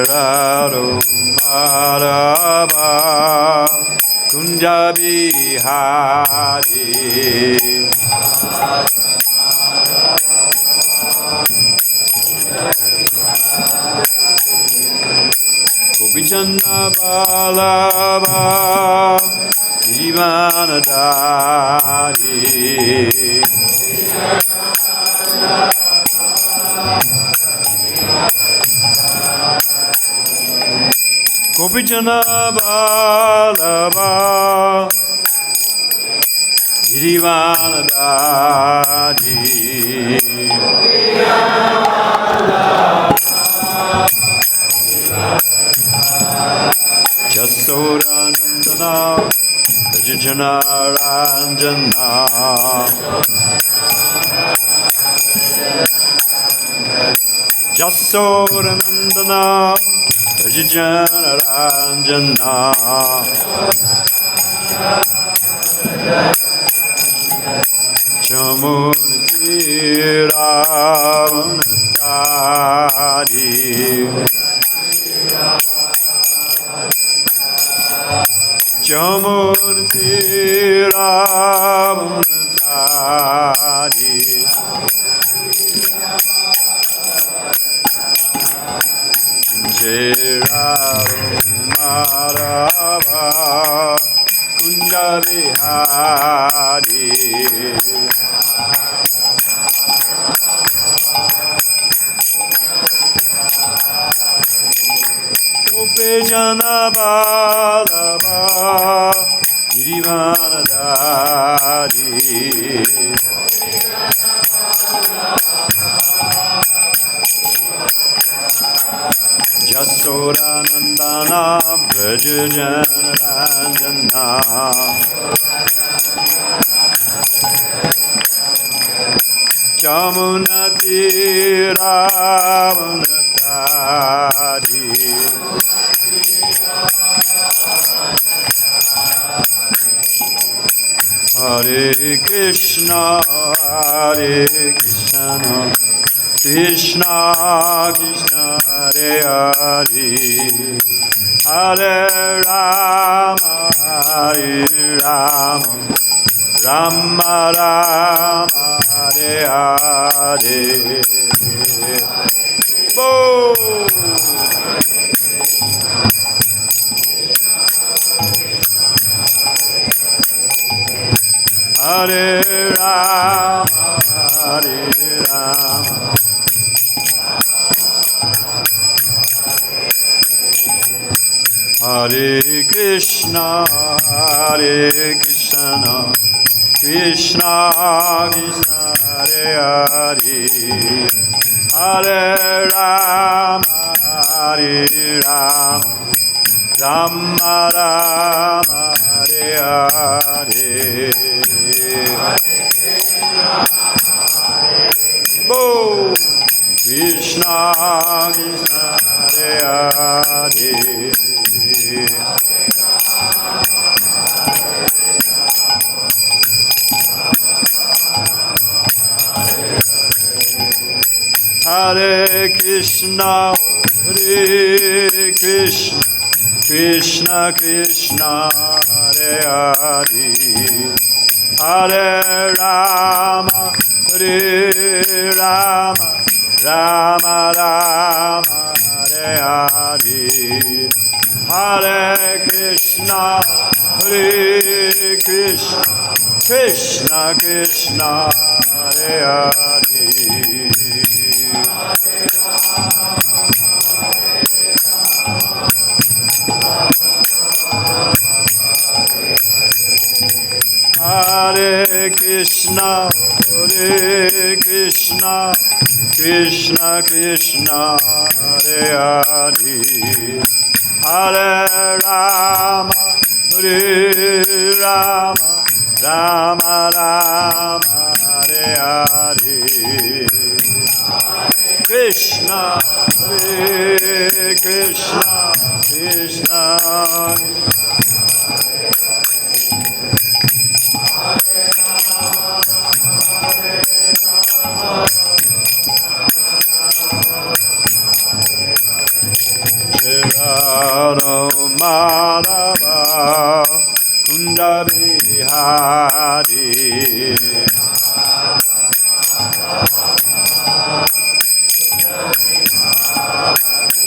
Raro Madhava Kunja Bihari Gopichanna Balava Jivanadari Gopichanna Balava Jivanadari Jasodanandana Rajajana Ranjana Jasodanandana Rajajana Ranjana Chamunati Ravanatari Chamunati Ravanatari Jirarumarava Kunja Bihari Gopichanna Balava Jivanadari Jasodanandana Vrajajana Ranjana Chamunati Ravanatari Hare Krishna Krishna Krishna Hare Hare Hare Rama Hare Rama Rama Rama Hare Hare Boom! Hare Rama Hare Rama Hare Krishna Krishna Krishna Hare Hare Hare Rama Hare Rama Rama Rama Hare Hare Boom! Krishna Krishna Hare Hare Hare Krishna Krishna Krishna Hare Hare Hare Rama Hare Rama Rama Rama Hare Hare Hare Krishna Krishna Krishna Hare Hare Hare Krishna Krishna Krishna Hare Hare Hare Rama Hare Rama Rama Rama Hare Hare Krishna Hare Krishna Krishna Rado Madhava Kunda Bihari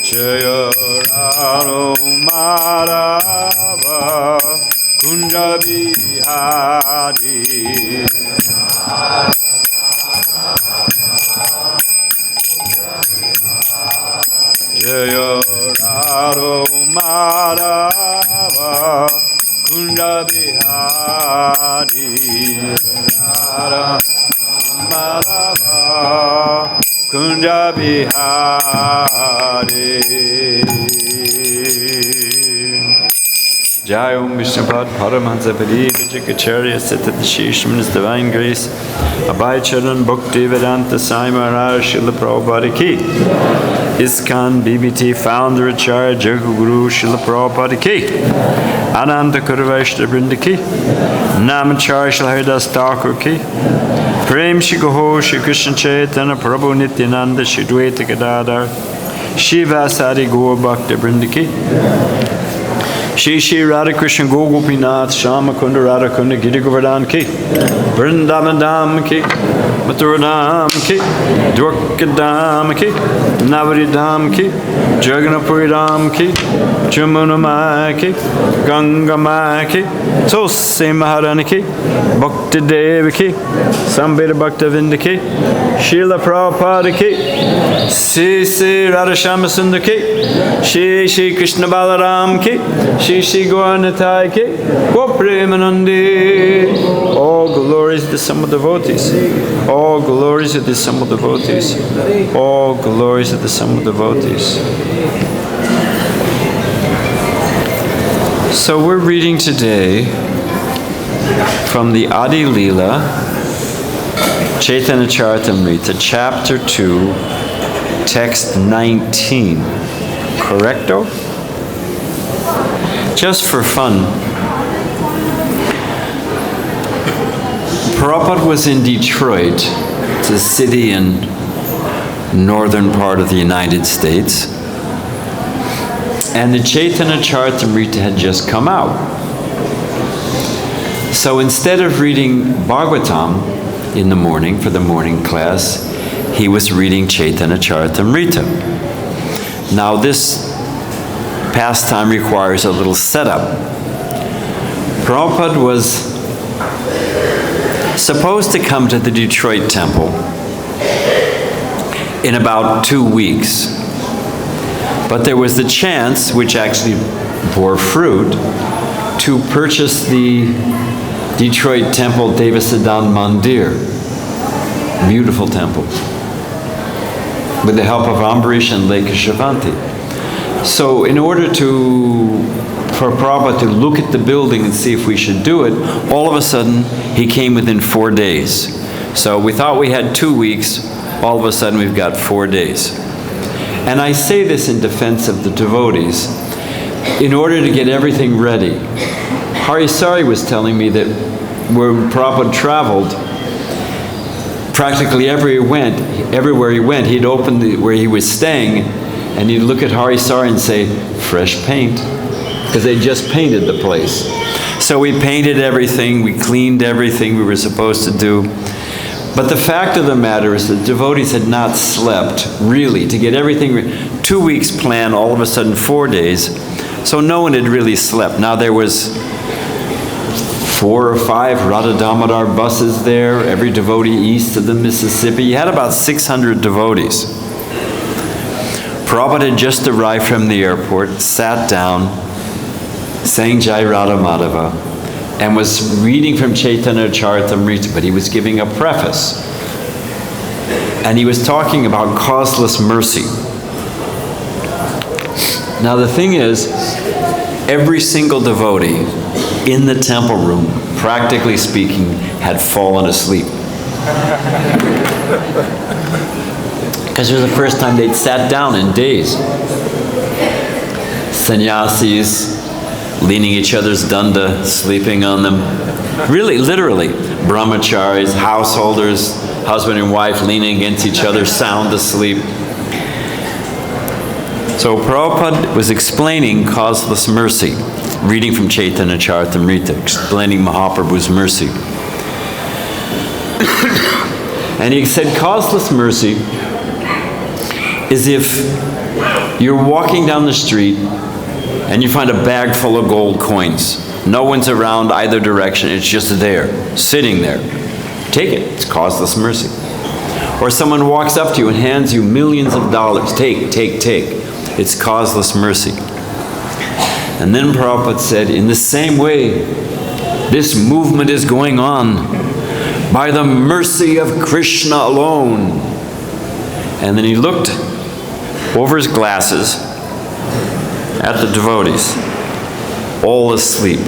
Jaya Rado Madhava Kunda Bihari Jaya Rado Madhava Kunda Bihari Rado Madhava Kunda Bihari Jai Om Vishnupad Paramātmā Vajikacharya Siddhadishisham His Divine Grace Abhay Charan Bhakti Vedanta Sai Maharaj Srila Prabhupada Ki ISKCON BBT Founder Acharya Jagaguru Srila Prabhupada Ki Ananta Kurvaishta Vrinda Ki Namacharya Srila Haridas Thakur Ki Prem Shri Goho Shri Krishna Chaitanya Prabhu Nityananda Shri Dvaita Gadadhar Shiva Sadi Gaur Bhakta Vrinda Ki Shri Shri Radha Krishna Gopinath Shama Kunda Radha Kunda Giri Govardhan Ki Vrindavan Dham Ki Mathura Dham Ki Dwarka Dham Ki Navari Dham Ki Jagannathpuri Dham Ki Jamuna Mai Ki Ganga Mai Ki Tulsi Maharani Ki Bhakti Devi Ki Sambhita Bhakta Vinda Ki Srila Prabhupada Ki Sri Sri Radha Shama Sundar Ki Shri Shri Krishna Balaram Ki Shri Shri Gauranitai Ki Gopremanandi. All glories to the sum of devotees. All glories to the sum of devotees. All glories to the sum of devotees. So we're reading today from the Adi Lila, Chaitanya Charitamrita, chapter 2, text 19. Correcto? Just for fun, Prabhupada was in Detroit. It's a city in northern part of the United States. And the Chaitanya Charitamrita had just come out. So instead of reading Bhagavatam in the morning for the morning class, he was reading Chaitanya Charitamrita. Now this pastime requires a little setup. Prabhupada was supposed to come to the Detroit temple in about 2 weeks. But there was the chance, which actually bore fruit, to purchase the Detroit temple Devasiddhana Mandir. Beautiful temple. With the help of Ambarish and Lake Shavanti. So in order for Prabhupada to look at the building and see if we should do it, all of a sudden he came within 4 days. So we thought we had 2 weeks, all of a sudden we've got 4 days. And I say this in defense of the devotees. In order to get everything ready, Harisari was telling me that when Prabhupada traveled, practically everywhere he went, he'd open where he was staying, and he'd look at Harisari and say, fresh paint, because they just painted the place. So we painted everything, we cleaned everything we were supposed to do. But the fact of the matter is that devotees had not slept, really, to get everything, 2 weeks plan, all of a sudden 4 days. So no one had really slept. Now there was 4 or 5 Radha Damodar buses there, every devotee east of the Mississippi. You had about 600 devotees. Prabhupada had just arrived from the airport, sat down, sang Jai Radha Madhava, and was reading from Chaitanya Charitamrita, but he was giving a preface. And he was talking about causeless mercy. Now the thing is, every single devotee in the temple room, practically speaking, had fallen asleep. Because it was the first time they'd sat down in days. Sannyasis, leaning each other's danda, sleeping on them. Really, literally. Brahmacharis, householders, husband and wife leaning against each other, sound asleep. So Prabhupada was explaining causeless mercy, reading from Chaitanya Charitamrita, explaining Mahaprabhu's mercy. And he said causeless mercy is if you're walking down the street and you find a bag full of gold coins. No one's around either direction, it's just there, sitting there. Take it, it's causeless mercy. Or someone walks up to you and hands you millions of dollars. Take, take, take. It's causeless mercy. And then Prabhupada said, in the same way, this movement is going on by the mercy of Krishna alone. And then he looked over his glasses at the devotees, all asleep.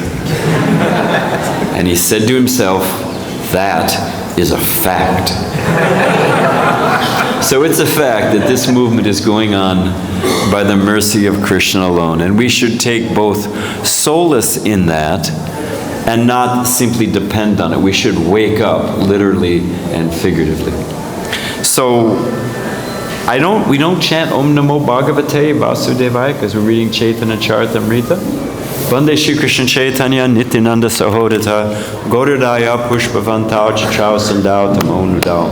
And he said to himself, that is a fact. So it's a fact that this movement is going on by the mercy of Krishna alone. And we should take both solace in that and not simply depend on it. We should wake up literally and figuratively. So we don't chant Om Namo Bhagavate Vasudevaya because we're reading Chaitanya Charitamrita. Vande Shri Krishna Chaitanya Nityananda Sahodita Gaudadaya Pushpavantao Chachao Sandao Tamo Nudao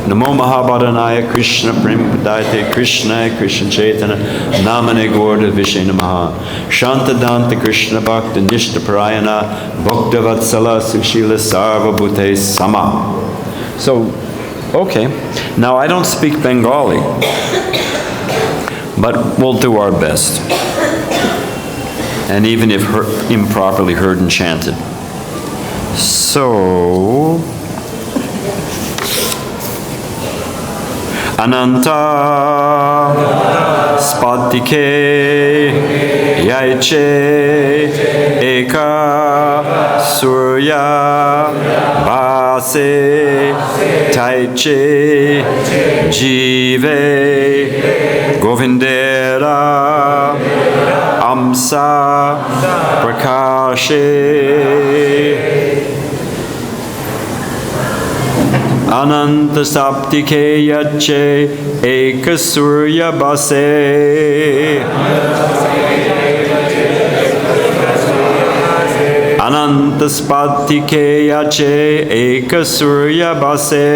Namo Mahabharanaya Krishna Prempadayate Krishna Krishna Chaitanya Namane Gaurda Vishe Namaha Shantadanta Krishna Bhakta Nishta Parayana Bhakta Vatsala Sushila Sarva Bhute Sama. So, okay. Now I don't speak Bengali, but we'll do our best. And even if improperly heard and chanted. So, ananta, sphaṭike, yaiche, eka, sūrya, bhāse, taiche, jīve, govindera, aṁśa, prakāśe, ananta sphaṭike yaiche, eka sūrya bhāse, ananta sphaṭike yaiche, eka sūrya bhāse,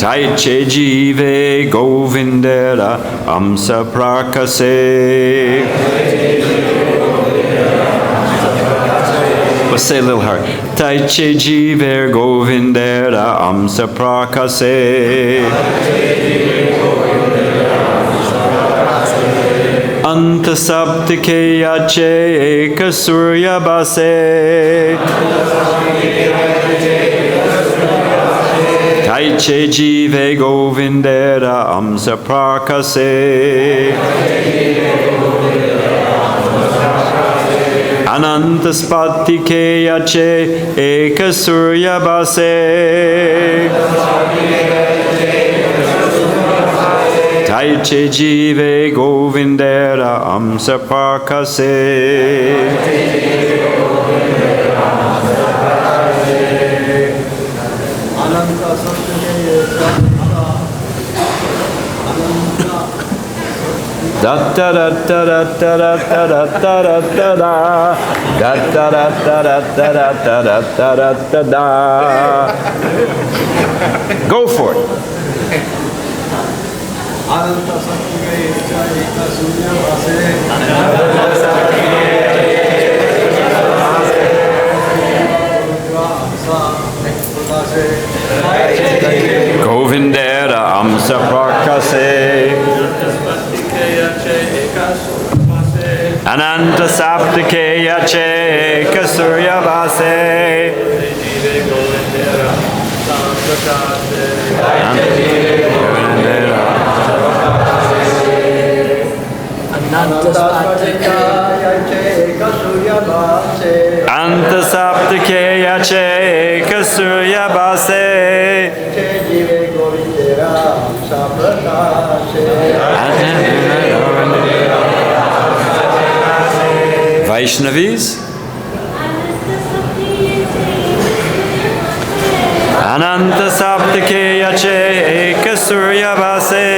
taiche jīve govindera aṁśa prakāśe. Let's say a little hard. Taiche jīve govindera aṁśa prakāśe. Anta sphaṭike yaiche eka sūrya bhāse. Taiche jīve govindera aṁśa prakāśe. Ananta sphaṭike yaiche eka sūrya bhāse. Taiche jīve govindera aṁśa prakāśe. Da da da da da da da da da da da da da. Go for it. Govindera aṁśa prakāśe. Ananta sphaṭike yaiche eka sūrya bhāse. Anta sphaṭike yaiche eka sūrya bhāse. Vaishnavis. ananta sphaṭike yaiche eka sūrya bhāse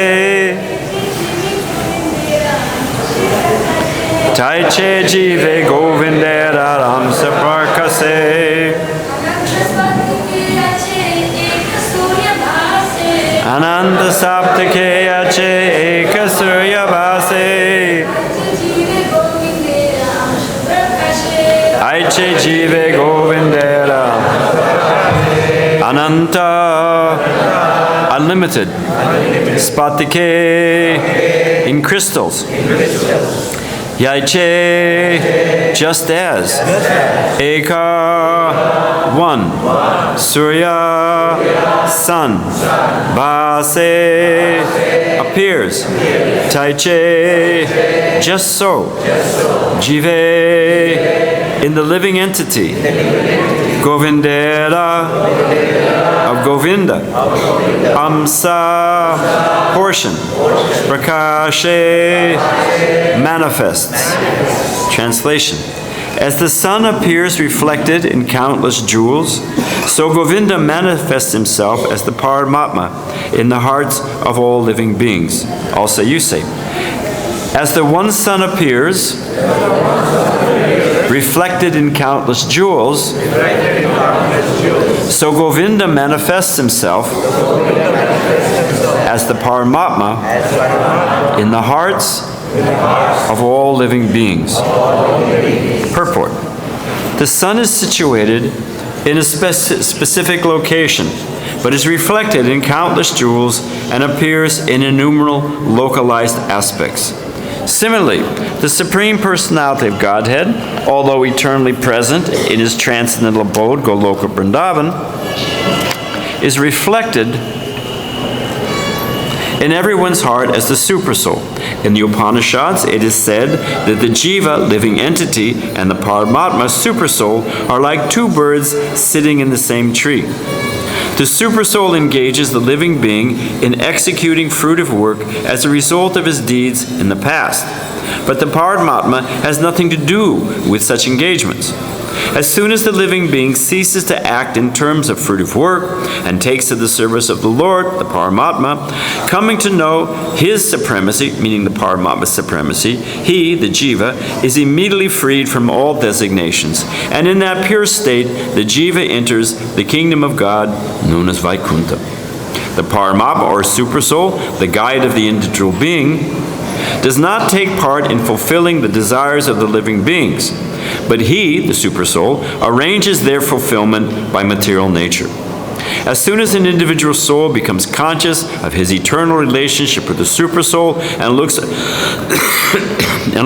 taiche jīve govindera aṁśa prakāśe ananta sphaṭike yaiche eka sūrya bhāse yaiche jīve govindera ananta, unlimited, sphaṭike, in crystals, yaiche, just as, eka, one, sūrya, sun, bhāse, appears, taiche, just so, jīve, in the living entity, govindera, of Govinda, aṁśa, portion, prakāśe, manifests. Translation. As the sun appears reflected in countless jewels, so Govinda manifests himself as the Paramātmā in the hearts of all living beings. Also you say. As the one sun appears, reflected in countless jewels, so Govinda manifests himself as the Paramātmā in the hearts of all living beings. Purport. The sun is situated in a specific location, but is reflected in countless jewels and appears in innumerable localized aspects. Similarly, the Supreme Personality of Godhead, although eternally present in his transcendental abode, Goloka Vṛndāvana, is reflected in everyone's heart as the Supersoul. In the Upaniṣads, it is said that the jīva, living entity, and the Paramātmā, Supersoul, are like two birds sitting in the same tree. The Supersoul engages the living being in executing fruitive work as a result of his deeds in the past. But the Paramātmā has nothing to do with such engagements. As soon as the living being ceases to act in terms of fruitive work and takes to the service of the Lord, the Paramātmā, coming to know his supremacy, meaning the Paramātma's supremacy, he, the jīva, is immediately freed from all designations. And in that pure state, the jīva enters the kingdom of God, known as Vaikuṇṭha. The Paramātmā, or Supersoul, the guide of the individual being, does not take part in fulfilling the desires of the living beings, but he, the Supersoul, arranges their fulfillment by material nature. As soon as an individual soul becomes conscious of his eternal relationship with the Supersoul and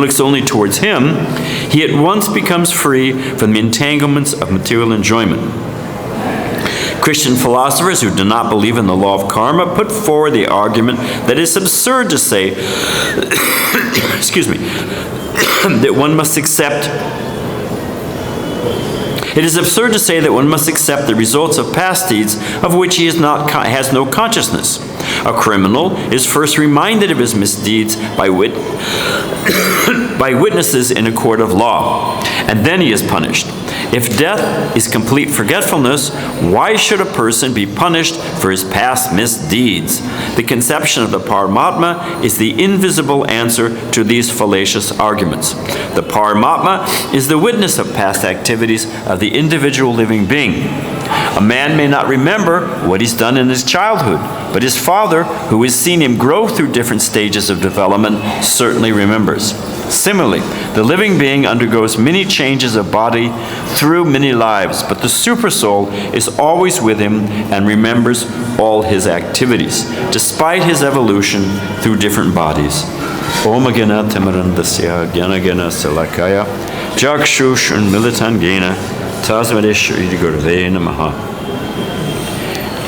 looks only towards him, he at once becomes free from the entanglements of material enjoyment. Christian philosophers who do not believe in the law of karma put forward the argument that it's absurd to say that one must accept the results of past deeds of which he has no consciousness. A criminal is first reminded of his misdeeds by witnesses in a court of law, and then he is punished. If death is complete forgetfulness, why should a person be punished for his past misdeeds? The conception of the Paramātmā is the invisible answer to these fallacious arguments. The Paramātmā is the witness of past activities of the individual living being. A man may not remember what he's done in his childhood, but his father, who has seen him grow through different stages of development, certainly remembers. Similarly, the living being undergoes many changes of body through many lives, but the Supersoul is always with him and remembers all his activities, despite his evolution through different bodies. Om Gena Timarandasya Gyana Gena Salakaya Jakshush Militan Gena Tasmadesh Gurve Namaha.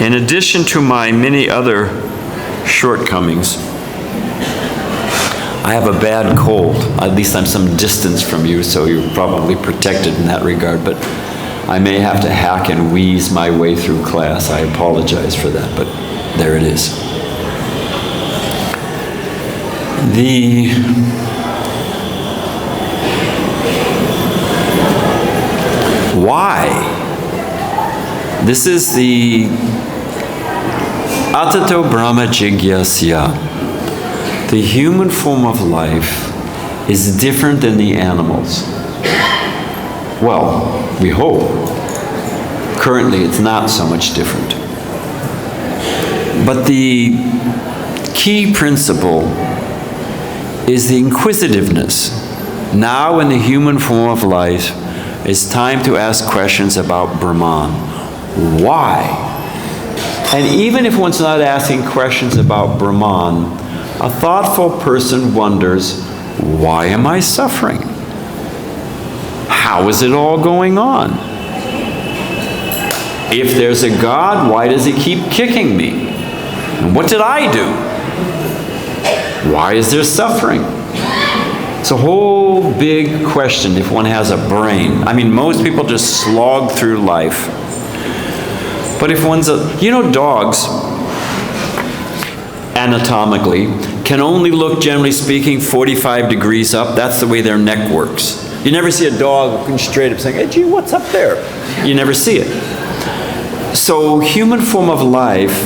In addition to my many other shortcomings, I have a bad cold. At least I'm some distance from you, so you're probably protected in that regard, but I may have to hack and wheeze my way through class. I apologize for that, but there it is. Why This is the Atato Brahma Jigyasya. The human form of life is different than the animals. Well, we hope. Currently, it's not so much different. But the key principle is the inquisitiveness. Now, in the human form of life, it's time to ask questions about Brahman. Why? And even if one's not asking questions about Brahman, a thoughtful person wonders, why am I suffering? How is it all going on? If there's a God, why does he keep kicking me? And what did I do? Why is there suffering? It's a whole big question if one has a brain. I mean, most people just slog through life. But if one's dogs, anatomically, can only look, generally speaking, 45 degrees up. That's the way their neck works. You never see a dog looking straight up saying, hey, gee, what's up there? You never see it. So, human form of life,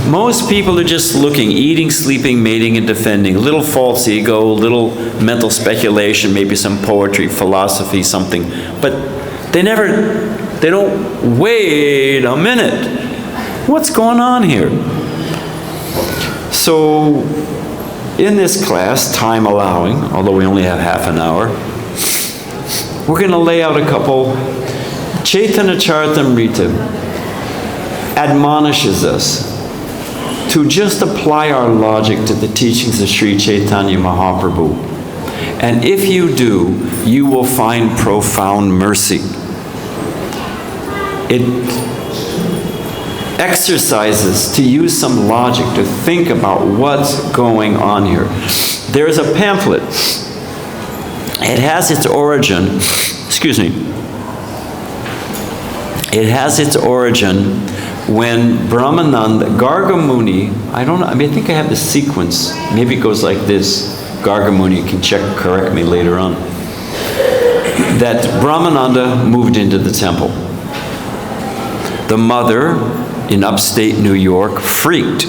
most people are just looking, eating, sleeping, mating, and defending. A little false ego, a little mental speculation, maybe some poetry, philosophy, something. But they don't, wait a minute. What's going on here? So, in this class, time allowing, although we only have half an hour, we're going to lay out a couple. Chaitanya Charitamrita admonishes us to just apply our logic to the teachings of Sri Chaitanya Mahaprabhu. And if you do, you will find profound mercy. It exercises to use some logic to think about what's going on here. There's a pamphlet. It has its origin, it has its origin when Brahmananda, Gargamuni, I think I have the sequence. Maybe it goes like this. Gargamuni can correct me later on. That Brahmananda moved into the temple. The mother in upstate New York freaked,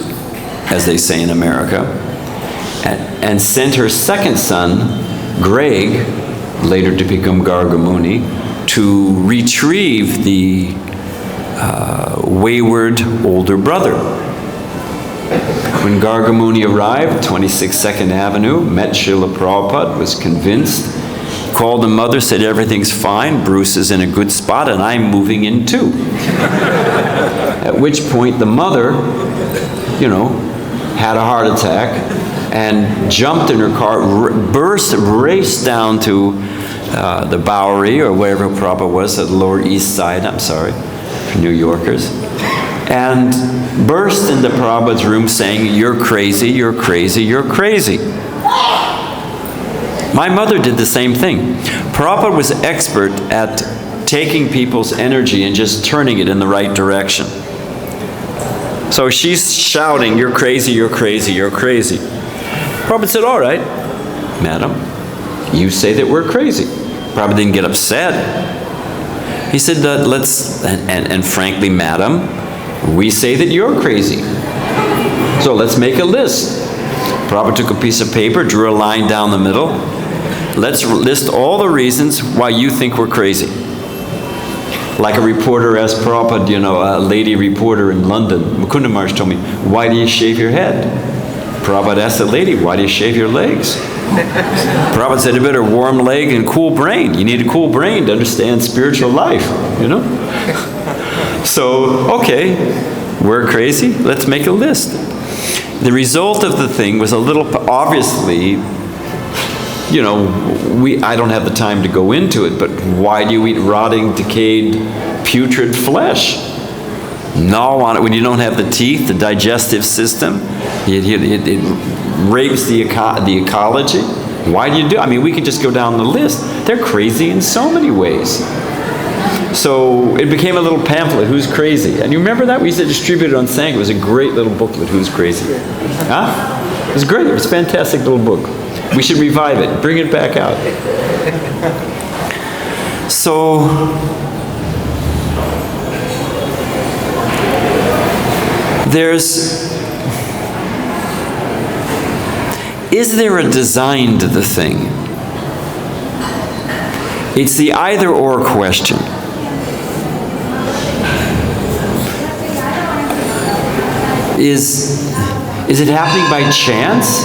as they say in America, and sent her second son, Greg, later to become Gargamuni, to retrieve the wayward older brother. When Gargamuni arrived, 26 Second Avenue, met Srila Prabhupada, was convinced, called the mother, said everything's fine, Bruce is in a good spot, and I'm moving in too. At which point the mother, had a heart attack and jumped in her car, raced down to the Bowery, or wherever Prabhupada was, at the Lower East Side, I'm sorry, for New Yorkers, and burst into Prabhupada's room saying, you're crazy, you're crazy, you're crazy. My mother did the same thing. Prabhupada was expert at taking people's energy and just turning it in the right direction. So she's shouting, you're crazy, you're crazy, you're crazy. Prabhupada said, all right, madam, you say that we're crazy. Prabhupada didn't get upset. He said, and frankly, madam, we say that you're crazy. So let's make a list. Prabhupada took a piece of paper, drew a line down the middle. Let's list all the reasons why you think we're crazy. Like a reporter asked Prabhupada, a lady reporter in London, Mukunda Maharaj told me, why do you shave your head? Prabhupada asked the lady, why do you shave your legs? Prabhupada said, you better warm leg and cool brain. You need a cool brain to understand spiritual life, So, okay, we're crazy, let's make a list. The result of the thing was a little, obviously, I don't have the time to go into it, but why do you eat rotting, decayed, putrid flesh? Gnaw on it when you don't have the teeth, the digestive system. It rapes the ecology. Why do you do? We could just go down the list. They're crazy in so many ways. So it became a little pamphlet, Who's Crazy? And you remember that? We used to distribute it on Sangha. It was a great little booklet, Who's Crazy? Huh? It was great. It was a fantastic little book. We should revive it. Bring it back out. So is there a design to the thing? It's the either-or question. Is it happening by chance?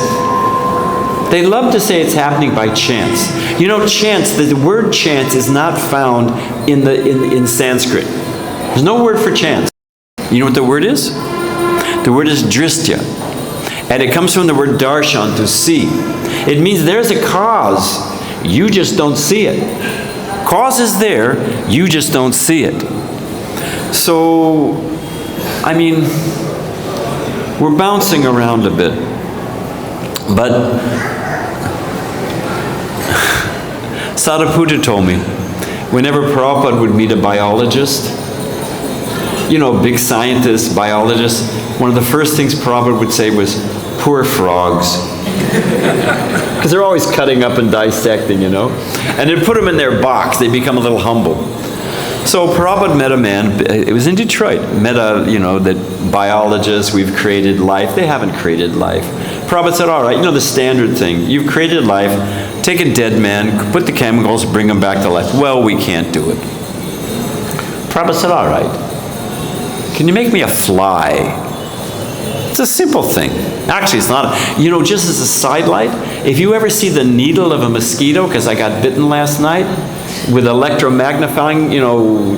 They love to say it's happening by chance. You know, chance, the word chance is not found in Sanskrit. There's no word for chance. You know what the word is? The word is dristya. And it comes from the word darshan, to see. It means there's a cause, you just don't see it. Cause is there, you just don't see it. So, I mean, we're bouncing around a bit. But Sadhaputta told me, whenever Prabhupada would meet a biologist, you know, big scientist, biologist, one of the first things Prabhupada would say was, poor frogs. Because they're always cutting up and dissecting, you know. And they'd put them in their box, they become a little humble. So Prabhupada met a man, it was in Detroit, met a, you know, that biologists, we've created life. They haven't created life. Prabhupada said, all right, you know the standard thing, you've created life, take a dead man, put the chemicals, bring him back to life. Well, we can't do it. Prabhupada said, all right, can you make me a fly? It's a simple thing. Actually, it's not. You know, just as a sidelight, if you ever see the needle of a mosquito, because I got bitten last night, with electromagnifying, you know,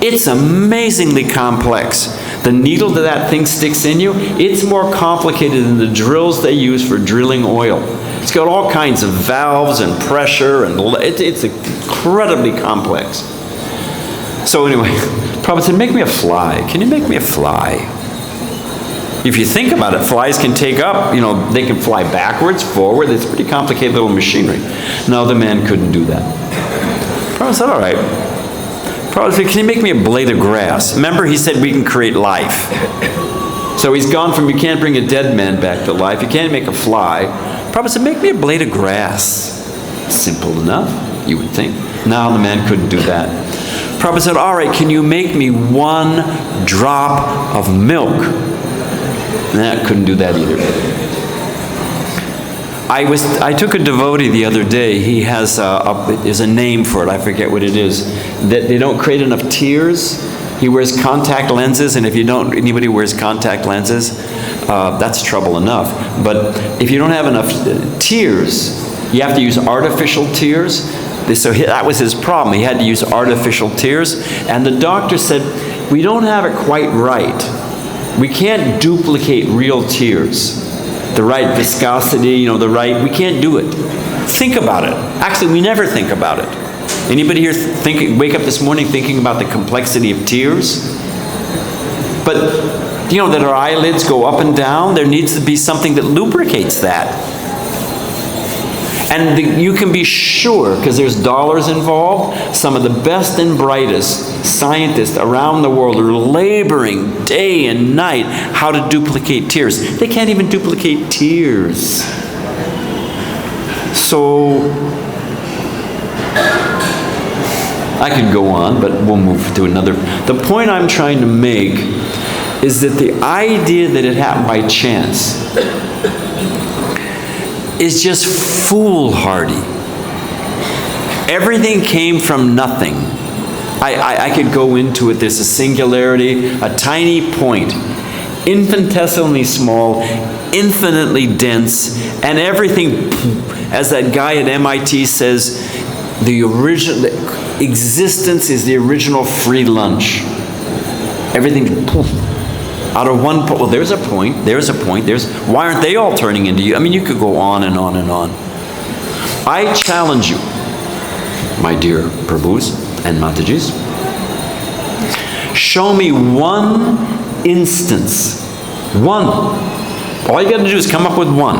it's amazingly complex. The needle that thing sticks in you, it's more complicated than the drills they use for drilling oil. It's got all kinds of valves and pressure, and it's incredibly complex. So anyway, Prabhupada said, make me a fly. Can you make me a fly? If you think about it, flies can take up, you know, they can fly backwards, forward. It's pretty complicated little machinery. No, the man couldn't do that. Prabhupada said, all right. Prabhupada said, can you make me a blade of grass? Remember, he said we can create life. So he's gone from, you can't bring a dead man back to life, you can't make a fly. Prabhupada said, make me a blade of grass. Simple enough, you would think. No, the man couldn't do that. Prabhupada said, all right, can you make me one drop of milk? Nah, couldn't do that either. I took a devotee the other day. He has there's a name for it. I forget what it is. That they don't create enough tears. He wears contact lenses, and if you don't, anybody wears contact lenses, that's trouble enough. But if you don't have enough tears, you have to use artificial tears. So that was his problem. He had to use artificial tears, and the doctor said, we don't have it quite right. We can't duplicate real tears. The right viscosity, you know, we can't do it. Think about it. Actually, we never think about it. Anybody here wake up this morning thinking about the complexity of tears? But, you know, that our eyelids go up and down, there needs to be something that lubricates that. And you can be sure, because there's dollars involved, some of the best and brightest scientists around the world are laboring day and night how to duplicate tears. They can't even duplicate tears. So, I could go on, but we'll move to another. The point I'm trying to make is that the idea that it happened by chance is just foolhardy. Everything came from nothing. I could go into it. There's a singularity, a tiny point, infinitesimally small, infinitely dense, and everything, as that guy at MIT says, the existence is the original free lunch. Everything, poof. Out of one point, well, there's a point, why aren't they all turning into you? I mean, you could go on and on and on. I challenge you, my dear Prabhus and Matajis, show me one instance, one. All you got to do is come up with one.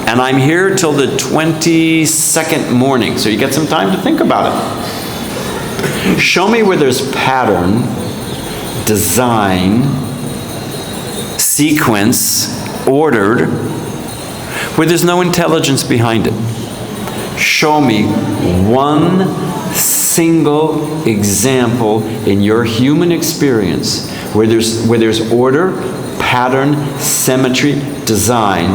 And I'm here till the 22nd morning, so you get some time to think about it. Show me where there's pattern, design, sequence, ordered, where there's no intelligence behind it. Show me one single example in your human experience where there's order, pattern, symmetry, design,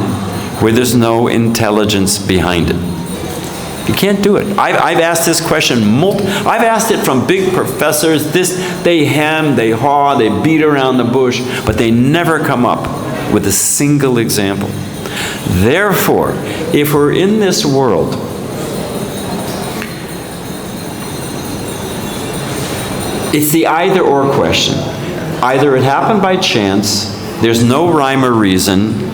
where there's no intelligence behind it. You can't do it. I've asked this question, I've asked it from big professors. They hem, they haw, they beat around the bush, but they never come up with a single example. Therefore, if we're in this world, it's the either-or question. Either it happened by chance, there's no rhyme or reason,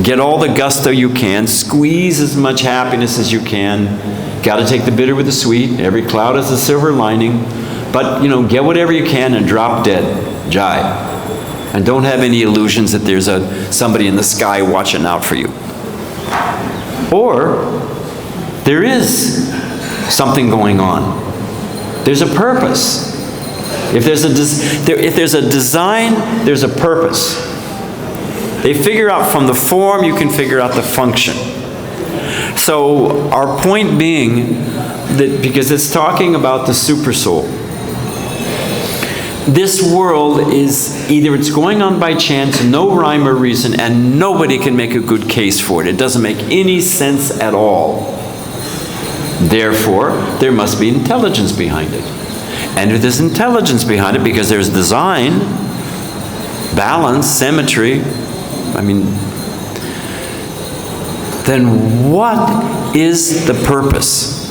get all the gusto you can, squeeze as much happiness as you can, got to take the bitter with the sweet, every cloud has a silver lining, but, get whatever you can and drop dead, jive. And don't have any illusions that there's somebody in the sky watching out for you. Or, there is something going on. There's a purpose. If there's a design, there's a purpose. They figure out from the form, you can figure out the function. So our point being that because it's talking about the Supersoul, this world is either it's going on by chance, no rhyme or reason, and nobody can make a good case for it. It doesn't make any sense at all. Therefore, there must be intelligence behind it. And if there's intelligence behind it, because there's design, balance, symmetry, then what is the purpose?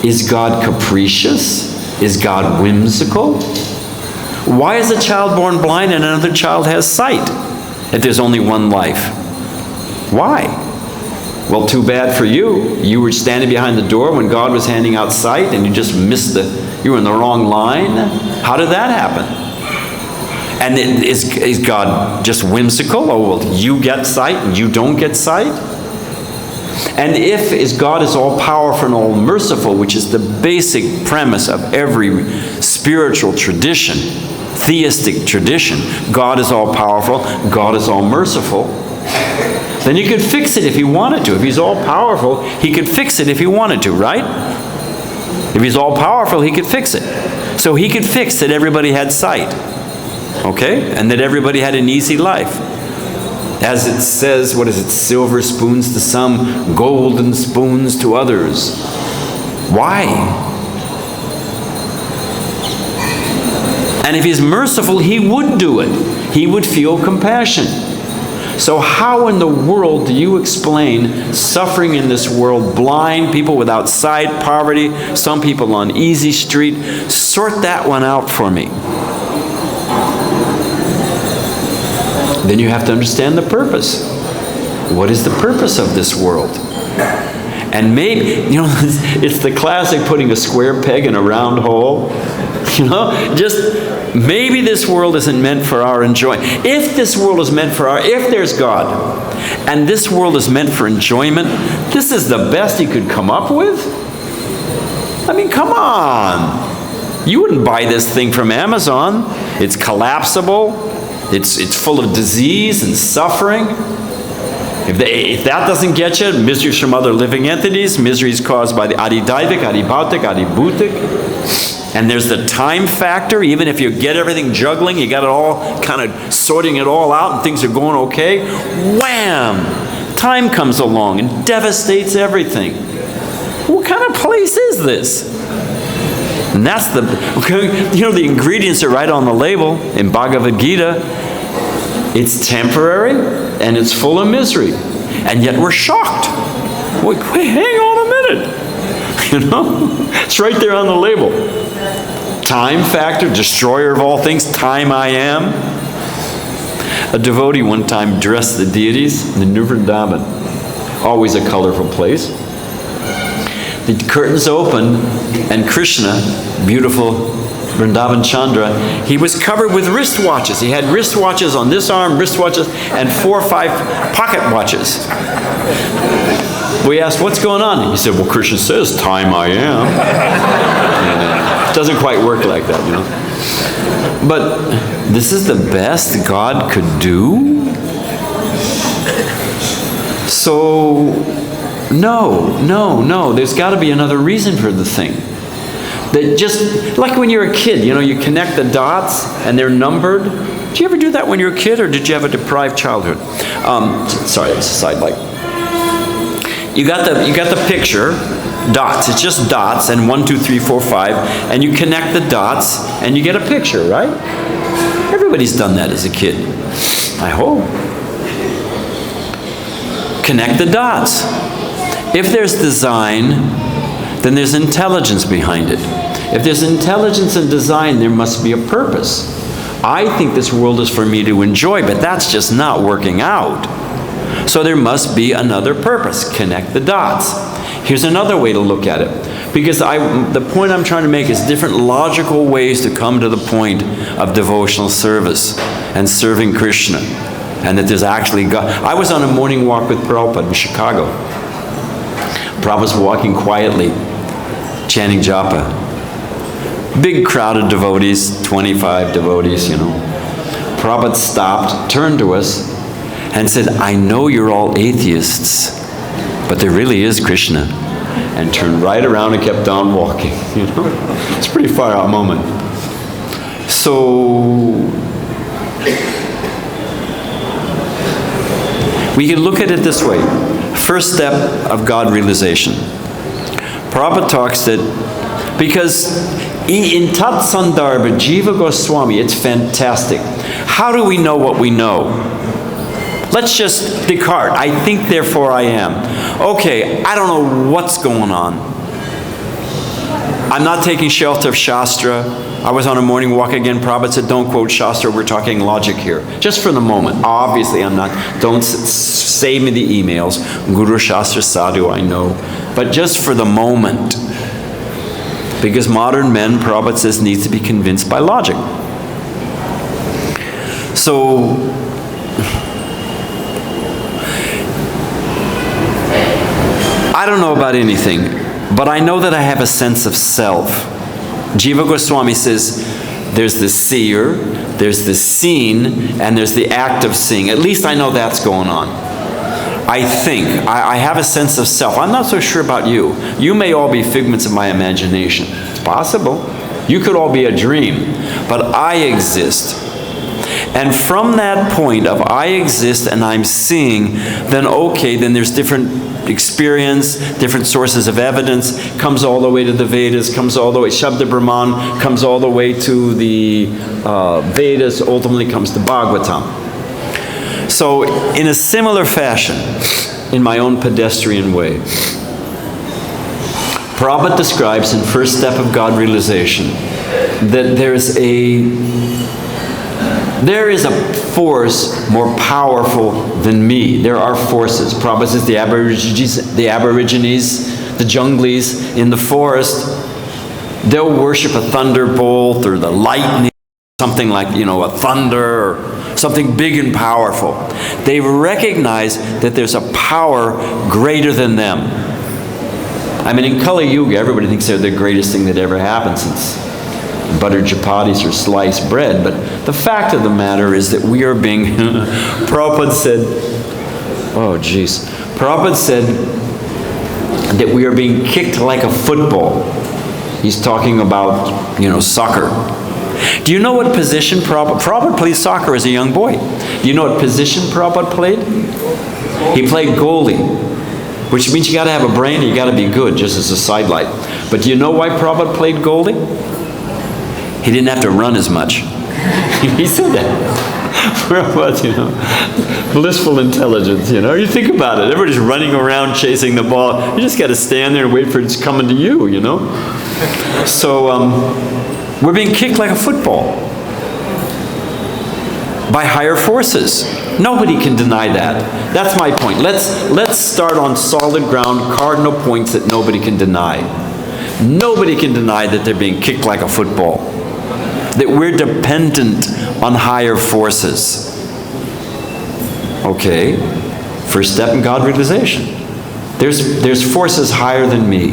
Is God capricious? Is God whimsical? Why is a child born blind and another child has sight if there's only one life? Why? Well, too bad for you. You were standing behind the door when God was handing out sight and you just missed you were in the wrong line. How did that happen? And is God just whimsical? Oh, well, you get sight and you don't get sight? And if God is all powerful and all merciful, which is the basic premise of every spiritual tradition, theistic tradition, God is all powerful, God is all merciful, then he could fix it if he wanted to. If he's all powerful, he could fix it if he wanted to, right? If he's all powerful, he could fix it. So he could fix that everybody had sight. Okay? And that everybody had an easy life. As it says, what is it? Silver spoons to some, golden spoons to others. Why? And if he's merciful, he would do it. He would feel compassion. So how in the world do you explain suffering in this world, blind, people without sight, poverty, some people on easy street? Sort that one out for me. Then you have to understand the purpose. What is the purpose of this world? And maybe, it's the classic putting a square peg in a round hole. Just maybe this world isn't meant for our enjoyment. If this world is meant for if there's God, and this world is meant for enjoyment, this is the best you could come up with? Come on. You wouldn't buy this thing from Amazon. It's collapsible. It's full of disease and suffering. If that doesn't get you, miseries from other living entities, miseries caused by the adidaivic, adibhautic, adibhutic. And there's the time factor. Even if you get everything juggling, you got it all kind of sorting it all out and things are going okay, wham! Time comes along and devastates everything. What kind of place is this? And that's the ingredients are right on the label in Bhagavad-Gita. It's temporary and it's full of misery. And yet we're shocked. Wait, hang on a minute. It's right there on the label. Time factor, destroyer of all things, time I am. A devotee one time dressed the deities in the New Vrindavan. Always a colorful place. The curtains opened, and Krishna, beautiful Vrindavan Chandra, he was covered with wristwatches. He had wristwatches on this arm, wristwatches, and 4 or 5 pocket watches. We asked, what's going on? He said, well, Krishna says, time I am. It doesn't quite work like that, But this is the best God could do? So, no. There's got to be another reason for the thing. That just, like when you're a kid, you connect the dots and they're numbered. Did you ever do that when you were a kid, or did you have a deprived childhood? Sorry, that's a side light. You got the picture, dots. It's just dots, and 1, 2, 3, 4, 5, and you connect the dots, and you get a picture, right? Everybody's done that as a kid, I hope. Connect the dots. If there's design, then there's intelligence behind it. If there's intelligence and design, there must be a purpose. I think this world is for me to enjoy, but that's just not working out. So there must be another purpose. Connect the dots. Here's another way to look at it. Because the point I'm trying to make is different logical ways to come to the point of devotional service and serving Krishna. And that there's actually God. I was on a morning walk with Prabhupada in Chicago. Prabhupada was walking quietly, chanting japa. Big crowd of devotees, 25 devotees, you know. Prabhupada stopped, turned to us, and said, I know you're all atheists, but there really is Krishna. And turned right around and kept on walking, you know. It's a pretty far out moment. So, we can look at it this way. First step of God realization. Prabhupada talks that, because in Tat Sandarbha, Jīva Goswami, it's fantastic. How do we know what we know? Let's just Descartes, I think therefore I am. Okay, I don't know what's going on. I'm not taking shelter of Shastra. I was on a morning walk again. Prabhupada said, don't quote Shastra, we're talking logic here. Just for the moment. Obviously I'm not. Don't save me the emails. Guru Shastra Sadhu, I know. But just for the moment. Because modern men, Prabhupada says, needs to be convinced by logic. So, I don't know about anything, but I know that I have a sense of self. Jīva Goswami says, there's the seer, there's the seen, and there's the act of seeing. At least I know that's going on. I think. I have a sense of self. I'm not so sure about you. You may all be figments of my imagination. It's possible. You could all be a dream. But I exist. And from that point of I exist and I'm seeing, then okay, then there's different experience, different sources of evidence, comes all the way to the Vedas, comes all the way, Shabda Brahman, comes all the way to the Vedas, ultimately comes to Bhagavatam. So in a similar fashion, in my own pedestrian way, Prabhupada describes in First Step of God Realization that there is a force more powerful than me. There are forces. Prabhupada says the Aborigines, the Junglies in the forest, they'll worship a thunderbolt or the lightning, something like, you know, a thunder or something big and powerful. They recognize that there's a power greater than them. I mean, in Kali Yuga, everybody thinks they're the greatest thing that ever happened since buttered chapatis or sliced bread, but the fact of the matter is that we are being, Prabhupada said, oh geez, Prabhupada said that we are being kicked like a football. He's talking about, you know, soccer. Do you know what position Prabhupada played soccer as a young boy? Do you know what position Prabhupada played? He played goalie, which means you got to have a brain and you got to be good, just as a sidelight. But do you know why Prabhupada played goalie? He didn't have to run as much. He said that. Prabhupada, you know, blissful intelligence, you know. You think about it. Everybody's running around chasing the ball. You just got to stand there and wait for it to come to you, you know. So we're being kicked like a football by higher forces. Nobody can deny that. That's my point. Let's start on solid ground, cardinal points that nobody can deny. Nobody can deny that they're being kicked like a football. That we're dependent on higher forces. Okay, first step in God realization. There's forces higher than me.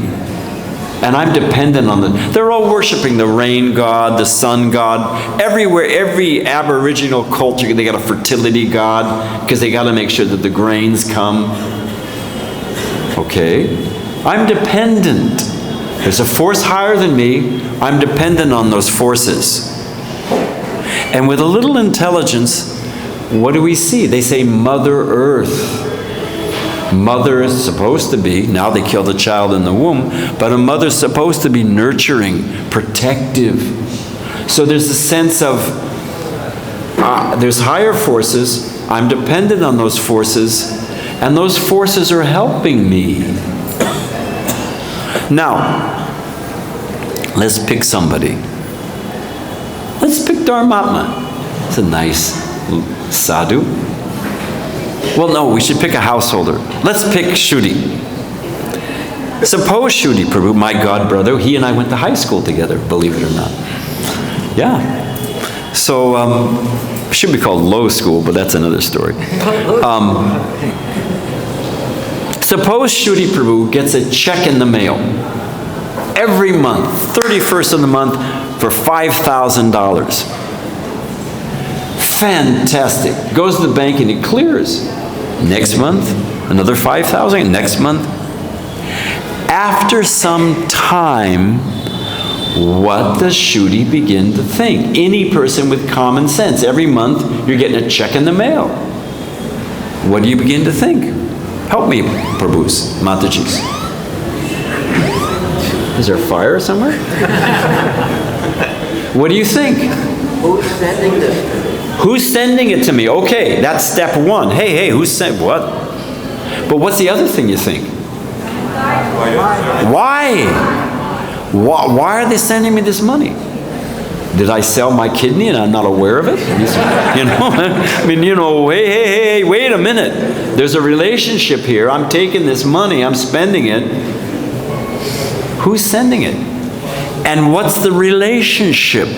And I'm dependent on them. They're all worshiping the rain god, the sun god. Everywhere, every aboriginal culture, they got a fertility god because they got to make sure that the grains come. Okay, I'm dependent. There's a force higher than me. I'm dependent on those forces. And with a little intelligence, what do we see? They say Mother Earth. Mother is supposed to be, now they kill the child in the womb, but a mother's supposed to be nurturing, protective. So there's a sense of, there's higher forces, I'm dependent on those forces, and those forces are helping me. Now, let's pick somebody. Let's pick Paramātmā. It's a nice sadhu. Well, no, we should pick a householder. Let's pick Shuddhi. Suppose Shuddhi Prabhu, my god brother, he and I went to high school together, believe it or not. Yeah. So, it should be called low school, but that's another story. Suppose Shuddhi Prabhu gets a check in the mail every month, 31st of the month, for $5,000. Fantastic. Goes to the bank and it clears. Next month, another $5,000. Next month. After some time, what does Shuddhi begin to think? Any person with common sense. Every month, you're getting a check in the mail. What do you begin to think? Help me, Prabhus, Matajis. Is there fire somewhere? What do you think? Who's sending this? Who's sending it to me? Okay, that's step one. Hey, who's sent what? But what's the other thing you think? Why? Why are they sending me this money? Did I sell my kidney and I'm not aware of it? You know, I mean, you know, hey, wait a minute. There's a relationship here. I'm taking this money, I'm spending it. Who's sending it? And what's the relationship?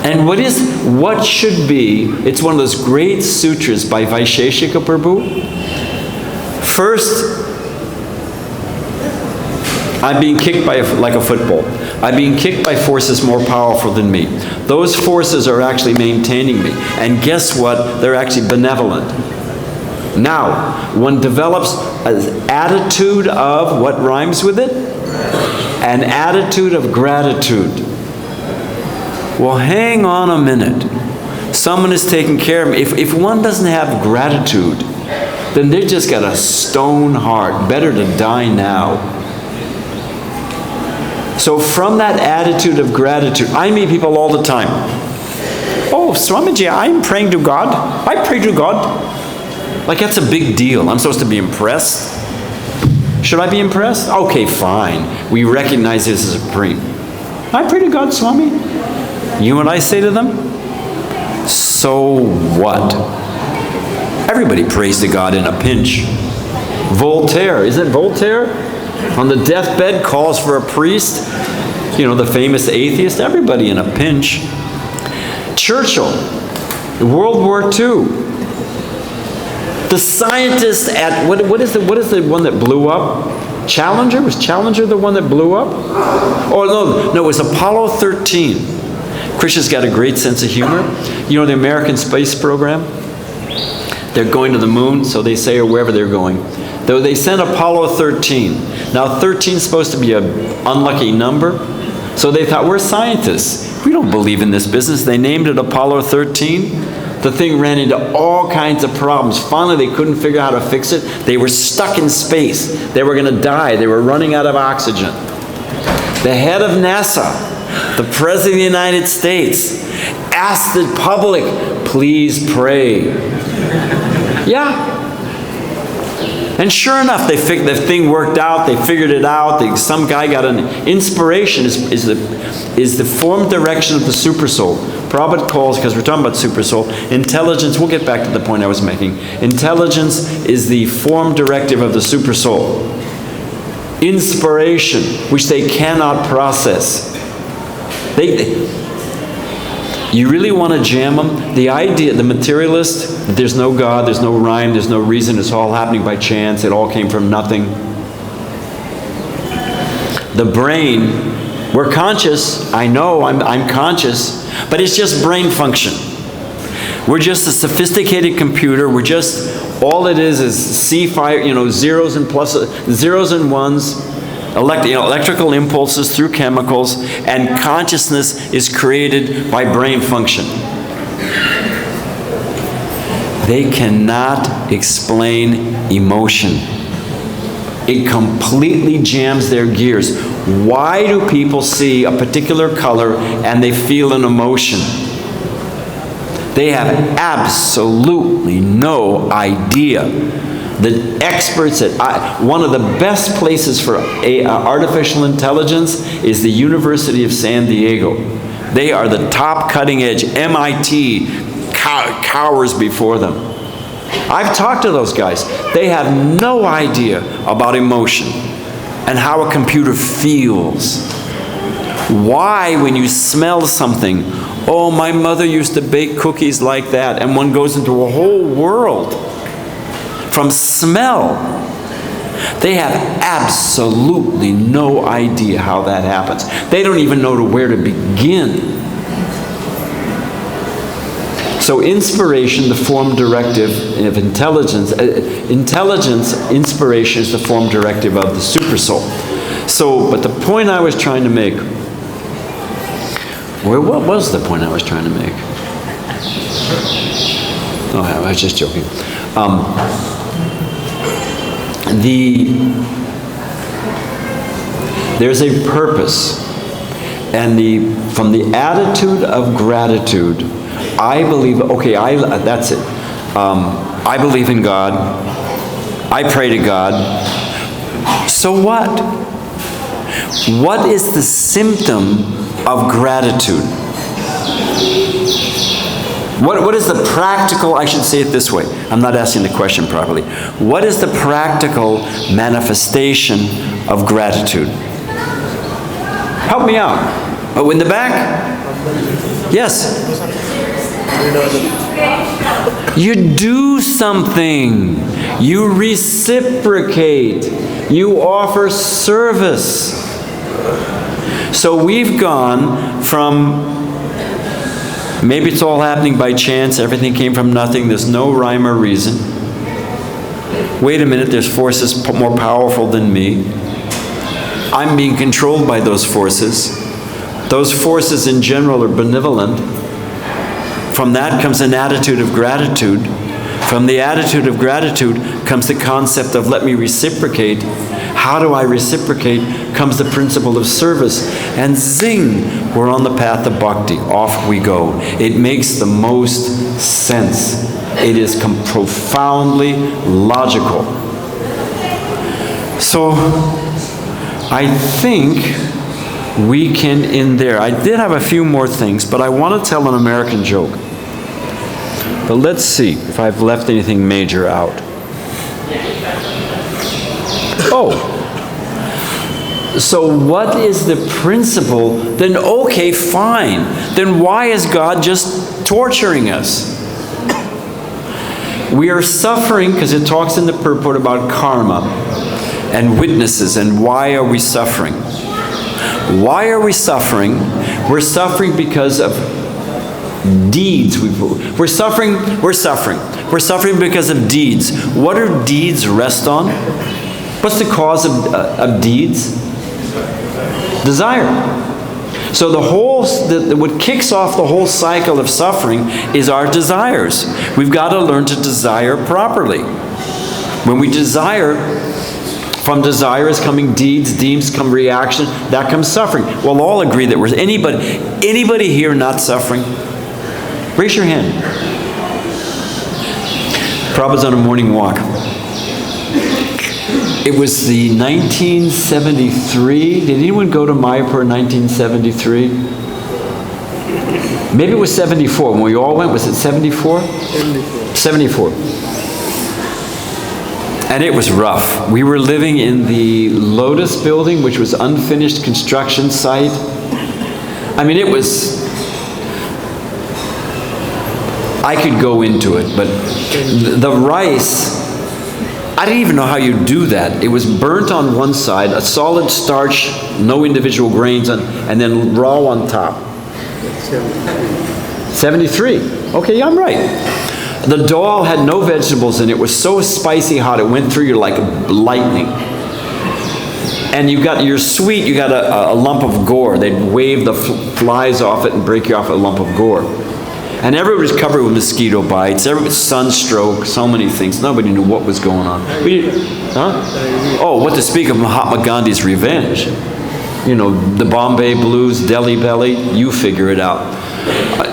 And what should be, it's one of those great sutras by Vaisheshika Prabhu. First, I'm being kicked by like a football. I'm being kicked by forces more powerful than me. Those forces are actually maintaining me. And guess what? They're actually benevolent. Now, one develops an attitude of, what rhymes with it? An attitude of gratitude. Well, hang on a minute. Someone is taking care of me. If one doesn't have gratitude, then they've just got a stone heart. Better to die now. So from that attitude of gratitude, I meet people all the time. Oh, Swamiji, I'm praying to God. I pray to God. Like that's a big deal. I'm supposed to be impressed. Should I be impressed? Okay, fine. We recognize this as supreme. I pray to God, Swami. You know what I say to them? So what? Everybody prays to God in a pinch. Voltaire, isn't it Voltaire? On the deathbed calls for a priest. You know, the famous atheist. Everybody in a pinch. Churchill, World War II. The scientist at, what is the one that blew up? Challenger? Was Challenger the one that blew up? Oh, no, it was Apollo 13. Krishna's got a great sense of humor. You know the American space program? They're going to the moon, so they say, or wherever they're going. Though they sent Apollo 13. Now 13 is supposed to be an unlucky number. So they thought, we're scientists. We don't believe in this business. They named it Apollo 13. The thing ran into all kinds of problems. Finally, they couldn't figure out how to fix it. They were stuck in space. They were going to die. They were running out of oxygen. The head of NASA, the President of the United States, asked the public, please pray. Yeah. And sure enough, the thing worked out. They figured it out. Some guy got an inspiration. Is the form direction of the Supersoul. Prabhupada calls, because we're talking about Supersoul, intelligence. We'll get back to the point I was making. Intelligence is the form directive of the Supersoul. Inspiration, which they cannot process. You really want to jam them? The idea, the materialist, that there's no God, there's no rhyme, there's no reason, it's all happening by chance, it all came from nothing. The brain, we're conscious, I know I'm conscious, but it's just brain function. We're just a sophisticated computer, we're just, all it is C fire, you know, zeros and pluses, zeros and ones, electrical impulses through chemicals, and consciousness is created by brain function. They cannot explain emotion. It completely jams their gears. Why do people see a particular color and they feel an emotion? They have absolutely no idea. The experts at one of the best places for artificial intelligence is the University of San Diego. They are the top cutting edge. MIT cowers before them. I've talked to those guys. They have no idea about emotion and how a computer feels. Why, when you smell something, oh, my mother used to bake cookies like that, and one goes into a whole world from smell. They have absolutely no idea how that happens. They don't even know where to begin. So inspiration, the form directive of intelligence, inspiration is the form directive of the Supersoul. So, but the point I was trying to make, what was the point I was trying to make? Oh, I was just joking. There's a purpose, and from the attitude of gratitude, I believe, okay, that's it. I believe in God. I pray to God. So what? What is the symptom of gratitude? What is the practical, I should say it this way, I'm not asking the question properly. What is the practical manifestation of gratitude? Help me out. Oh, in the back? Yes. You do something. You reciprocate. You offer service. So we've gone from, maybe it's all happening by chance, everything came from nothing, there's no rhyme or reason. Wait a minute, there's forces more powerful than me. I'm being controlled by those forces. Those forces in general are benevolent. From that comes an attitude of gratitude. From the attitude of gratitude comes the concept of let me reciprocate. How do I reciprocate? Comes the principle of service. And zing, we're on the path of bhakti. Off we go. It makes the most sense. It is profoundly logical. So, I think we can end there. I did have a few more things, but I want to tell an American joke. But let's see if I've left anything major out. Oh. So what is the principle? Then okay, fine. Then why is God just torturing us? We are suffering because it talks in the Purport about karma and witnesses, and why are we suffering? Why are we suffering? We're suffering because of deeds. We're suffering because of deeds. What do deeds rest on? What's the cause of deeds? Desire. So what kicks off the whole cycle of suffering is our desires. We've got to learn to desire properly. When we desire, from desire is coming deeds, deeds come reaction, that comes suffering. We'll all agree that we're, anybody here not suffering? Raise your hand. Prabhupada's on a morning walk. It was the 1973, did anyone go to Mayapur in 1973? Maybe it was 74, when we all went, was it 74? 74. And it was rough. We were living in the Lotus building, which was unfinished construction site. I mean, it was, I could go into it, but the rice, I didn't even know how you do that. It was burnt on one side, a solid starch, no individual grains, and then raw on top. 73. Okay, yeah, I'm right. The dal had no vegetables in it. It was so spicy hot, it went through you like lightning. and you're sweet, you got a lump of gore. They'd wave the flies off it and break you off a lump of gore. And everybody's covered with mosquito bites, sunstroke, so many things. Nobody knew what was going on. Oh, what to speak of Mahatma Gandhi's revenge. You know, the Bombay Blues, Delhi Belly, you figure it out.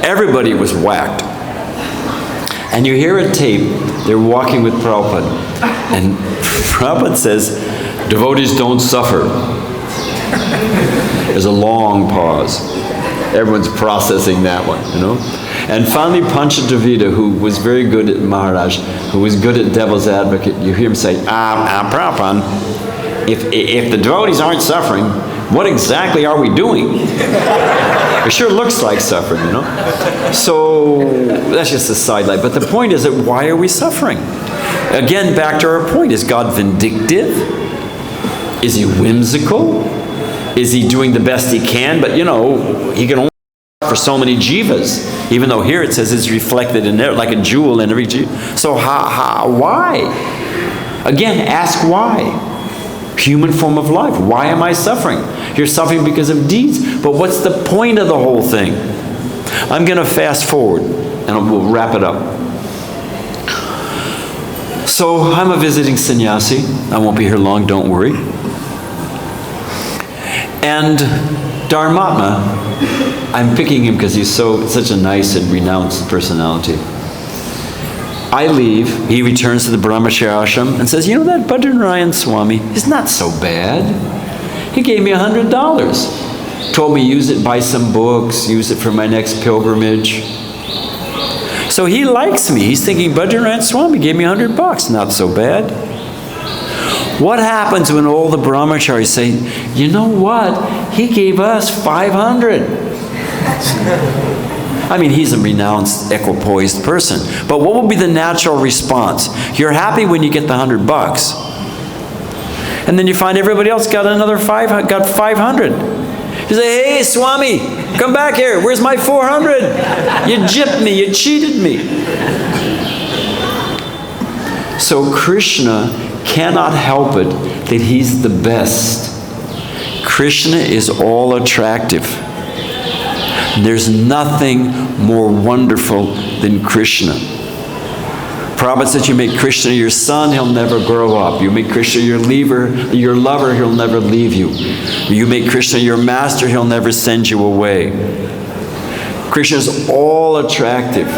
Everybody was whacked. And you hear a tape, they're walking with Prabhupada, and Prabhupada says, devotees don't suffer. There's a long pause. Everyone's processing that one, you know. And finally, Panchadravida, who was very good at Maharaj, who was good at devil's advocate, you hear him say, Prabhupada, if the devotees aren't suffering, what exactly are we doing? It sure looks like suffering, you know. So that's just a sidelight. But the point is that why are we suffering? Again, back to our point, is God vindictive? Is he whimsical? Is he doing the best he can? But you know, he can only for so many jivas, even though here it says it's reflected in there like a jewel in every jiva. So why? Again, ask why. Human form of life. Why am I suffering? You're suffering because of deeds. But what's the point of the whole thing? I'm going to fast forward and we'll wrap it up. So I'm a visiting sannyasi. I won't be here long, don't worry. And Dharmatma, I'm picking him because he's such a nice and renounced personality. I leave, he returns to the Brahmacharya ashram and says, you know that Badrinarayan Swami is not so bad. He gave me $100. Told me use it, buy some books, use it for my next pilgrimage. So he likes me. He's thinking Badrinarayan Swami gave me $100, not so bad. What happens when all the brahmacharis say, you know what, he gave us 500? I mean, he's a renounced, equipoised person. But what will be the natural response? You're happy when you get the $100. And then you find everybody else got another got 500. You say, hey, Swami, come back here. Where's my 400? You gypped me, you cheated me. So Krishna cannot help it that he's the best. Krishna is all attractive. There's nothing more wonderful than Krishna. Prabhupada said, you make Krishna your son, he'll never grow up. You make Krishna your lover, he'll never leave you. You make Krishna your master, he'll never send you away. Krishna is all attractive.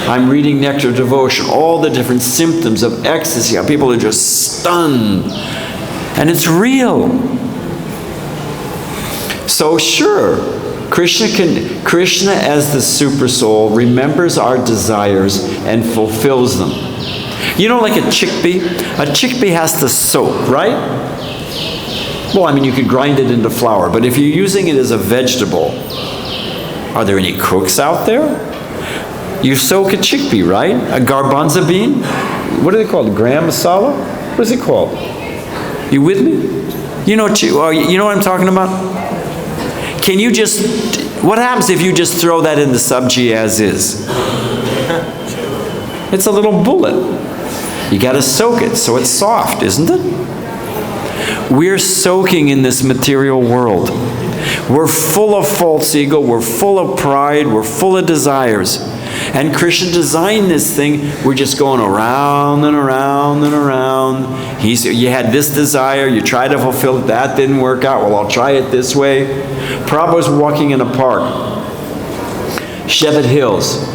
I'm reading Nectar of Devotion, all the different symptoms of ecstasy, how people are just stunned. And it's real. So sure, Krishna as the Supersoul remembers our desires and fulfills them. You know, like a chickpea has to soak, right? Well, I mean, you could grind it into flour, but if you're using it as a vegetable, are there any cooks out there? You soak a chickpea, right? A garbanzo bean? What are they called? Gram masala? What is it called? You with me? You know what I'm talking about? Can you what happens if you just throw that in the sabji as is? It's a little bullet. You got to soak it so it's soft, isn't it? We're soaking in this material world. We're full of false ego, we're full of pride, we're full of desires. And Krishna designed this thing, we're just going around and around and around. You had this desire, you tried to fulfill it, that didn't work out, well, I'll try it this way. Prabhupada was walking in a park, Shevet Hills.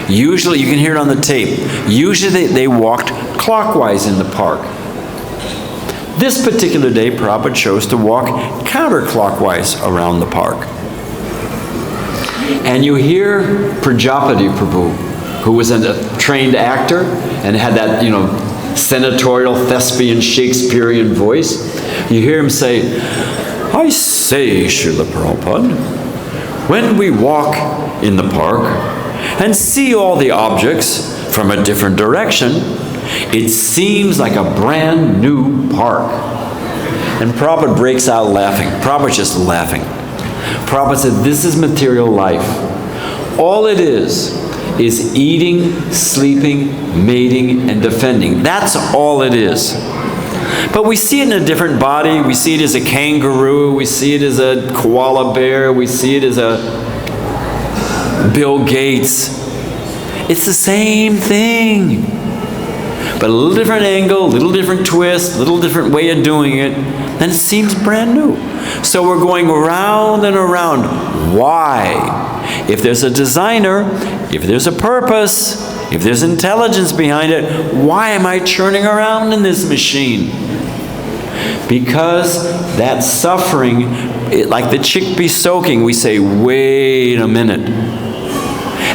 Usually, you can hear it on the tape, usually they walked clockwise in the park. This particular day, Prabhupada chose to walk counterclockwise around the park. And you hear Prajapati Prabhu, who was a trained actor and had that, senatorial, thespian, Shakespearean voice. You hear him say, I say, Srila Prabhupada, when we walk in the park and see all the objects from a different direction, it seems like a brand new park. And Prabhupada breaks out laughing. Prabhupada's just laughing. Prabhupada said, this is material life. All it is eating, sleeping, mating, and defending. That's all it is. But we see it in a different body. We see it as a kangaroo. We see it as a koala bear. We see it as a Bill Gates. It's the same thing. But a little different angle, a little different twist, a little different way of doing it, then it seems brand new. So we're going around and around. Why? If there's a designer, if there's a purpose, if there's intelligence behind it, why am I churning around in this machine? Because that suffering, like the chickpea soaking, we say, wait a minute.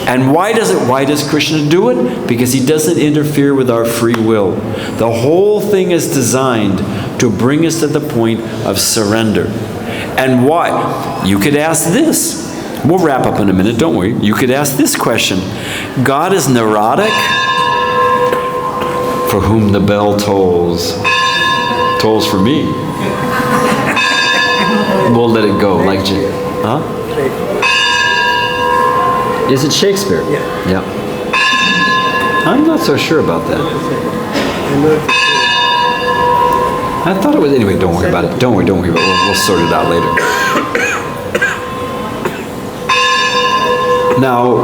And why does Krishna do it? Because he doesn't interfere with our free will. The whole thing is designed to bring us to the point of surrender. And why? You could ask this. We'll wrap up in a minute, don't worry. You could ask this question. God is neurotic, for whom the bell tolls. Tolls for me. We'll let it go, like Jake. Huh? Is it Shakespeare? Yeah. I'm not so sure about that. I thought it was, anyway, don't worry about it. Don't worry about it. We'll sort it out later. Now,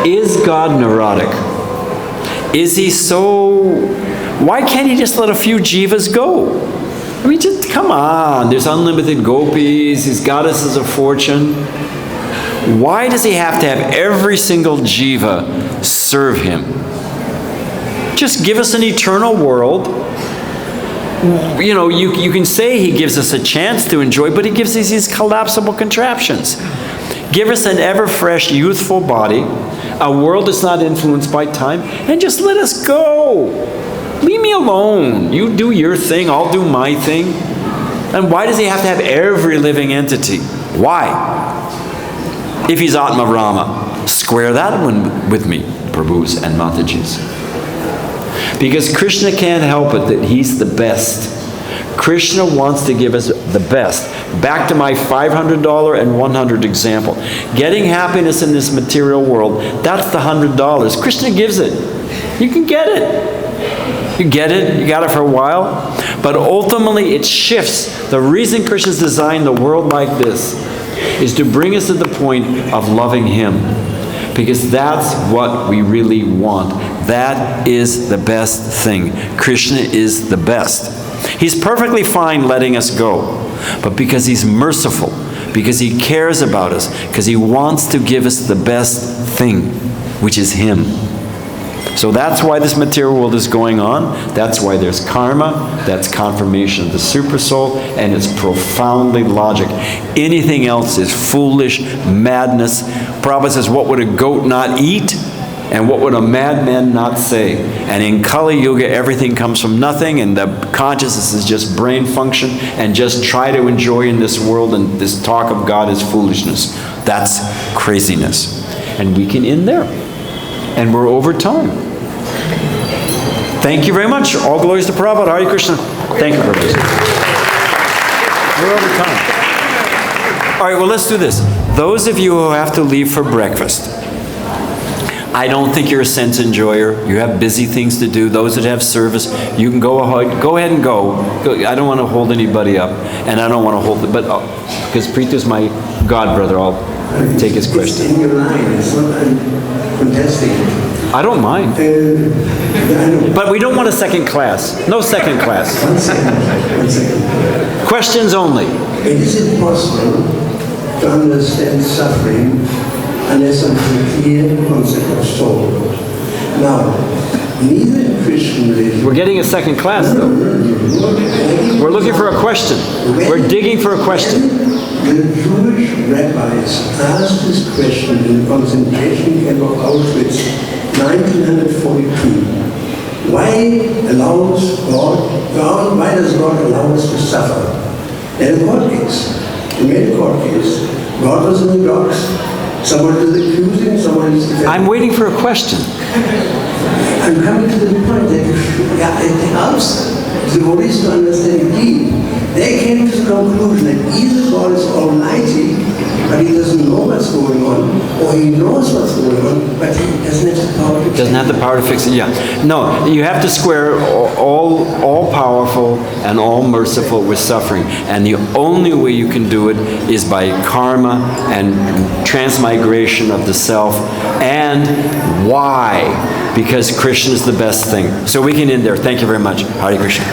is God neurotic? Is he so... Why can't he just let a few jivas go? I mean, just come on. There's unlimited gopis. He's goddesses of fortune. Why does he have to have every single jiva serve him? Just give us an eternal world. You know, you can say he gives us a chance to enjoy, but he gives us these collapsible contraptions. Give us an ever-fresh, youthful body, a world that's not influenced by time, and just let us go. Leave me alone. You do your thing, I'll do my thing. And why does he have to have every living entity? Why? If he's Atma Brahma, square that one with me, Prabhus and Matajis. Because Krishna can't help it that he's the best. Krishna wants to give us the best. Back to my $500 and $100 example. Getting happiness in this material world, that's the $100. Krishna gives it. You can get it. You get it, you got it for a while. But ultimately it shifts. The reason Krishna's designed the world like this is to bring us to the point of loving him. Because that's what we really want. That is the best thing. Krishna is the best. He's perfectly fine letting us go. But because he's merciful, because he cares about us, because he wants to give us the best thing, which is him. So that's why this material world is going on. That's why there's karma. That's confirmation of the Supersoul. And it's profoundly logic. Anything else is foolish, madness. Prabhupada says, what would a goat not eat? And what would a madman not say? And in Kali Yuga, everything comes from nothing. And the consciousness is just brain function. And just try to enjoy in this world. And this talk of God is foolishness. That's craziness. And we can end there. And we're over time. Thank you very much. All glories to Prabhupada. Hare Krishna. Thank you, Prabhupada. We're over time. All right, well, let's do this. Those of you who have to leave for breakfast, I don't think you're a sense enjoyer. You have busy things to do. Those that have service, you can go ahead and go. I don't want to hold anybody up, and I don't want to hold it, but because Preethu's my god brother, I'll take his question. It's in your line. It's not contesting. I don't mind. But we don't want a second class. No second class. One second. Questions only. Is it possible to understand suffering unless some clear concept of soul? Now, neither in Christian religion... We're getting a second class, though. We're looking for a question. We're digging for a question. The Jewish rabbis asked this question in the concentration camp of Auschwitz, 1942. Why does God allow us to suffer? They had a court case. They made a court case. God was in the docks. Someone is accusing, someone is defending. I'm waiting for a question. I'm coming to the point that it helps the devotees to understand deep. They came to the conclusion that either God is almighty, but he doesn't know what's going on, or he knows what's going on, but he doesn't have the power to Doesn't have the power to fix it, yeah. No, you have to square all powerful and all merciful with suffering. And the only way you can do it is by karma and transmigration of the self. And why? Because Krishna is the best thing. So we can end there. Thank you very much. Hare Krishna.